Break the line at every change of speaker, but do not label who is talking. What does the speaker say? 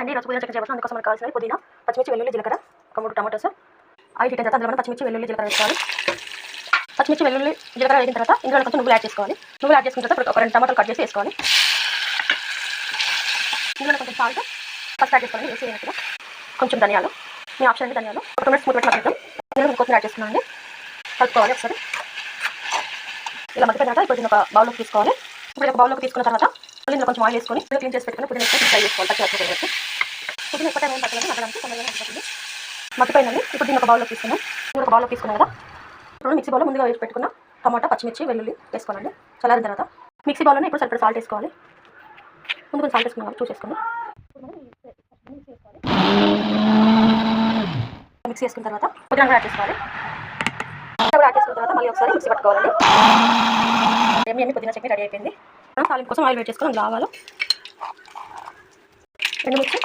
అండి ఈరోజు పుదీనా చట్నీ చేయవచ్చు. అందుకోసం మనకు కావాల్సినవి పుదీనా, పచ్చిమిర్చి, వెల్లుల్లి, జీలకర్ర, ఒక 3 టమాటోస్. ఆయిల్ హీట్ అయిన తర్వాత అందులో పచ్చిమిర్చి, వెల్లుల్లి, జీలకర్ర వేసుకోవాలి. పచ్చిమిర్చి, వెల్లుల్లి, జీలకర్ర వేగిన తర్వాత ఇందులో కొంచెం నువ్వులు యాడ్ చేసుకోవాలి. నువ్వులు యాడ్ చేసుకున్న తర్వాత ఒక 2 టమాటాలు కట్ చేసి వేసుకోవాలి. ఇందులో కొంచెం సాల్ట్, ఫస్ట్ యాడ్ చేసుకోవాలి. వేసి అయినట్టుగా కొంచెం ధనియాలు, మీ ఆప్షన్ అండి ధనియాలు, ఒక 2 మినిట్స్ మూత పెట్టి మగ్గిద్దాం. ఇందులో కొత్తిమీర యాడ్ చేసుకున్నామండి. కలుపుకోవాలి ఒకసారి. ఇలా మగ్గిన తర్వాత ఇప్పుడు ఒక బౌల్లోకి తీసుకోవాలి. ఇప్పుడు ఒక బౌల్లోకి తీసుకున్న తర్వాత ఇందులో కొంచెం ఆయిల్ వేసుకొని క్లీన్ చేసి పెట్టుకుని పుదీనా ఫ్రై చేసుకోవాలి. పచ్చి పుదీనా ఎక్కువ టైం ఏం పట్టలేదు, మగ్గడానికి తొందరగా మగ్గిపోతుంది. మగ్గిపోయిందండి. ఇప్పుడు దీన్ని ఒక బౌల్లోకి తీసుకున్నాం. ఇప్పుడు ఒక బౌల్లోకి తీసుకున్నాం కదా, ఇప్పుడు మిక్సీ బౌల్లో ముందుగా వేసి పెట్టుకున్న టమాటా, పచ్చిమిర్చి, వెల్లుల్లి వేసుకోవాలండి. చల్లారిన తర్వాత మిక్సీ బౌల్లోనే ఇప్పుడు సరిపడా సాల్ట్ వేసుకోవాలి. ముందు కొంచెం సాల్ట్ వేసుకున్నాం చూసేసుకోండి. మిక్సీ వేసుకున్న తర్వాత పుదీనా యాడ్ చేసుకోవాలి. యాడ్ చేసుకున్న తర్వాత మళ్ళీ ఒకసారి మిక్సీ పట్టుకోవాలండి. ఏమి పుదీనా చట్నీ రెడీ అయిపోయింది. తాలింపు కోసం ఆయిల్ వేడి చేసుకొని అందులో ఆవాలు, ఎండుమిర్చి,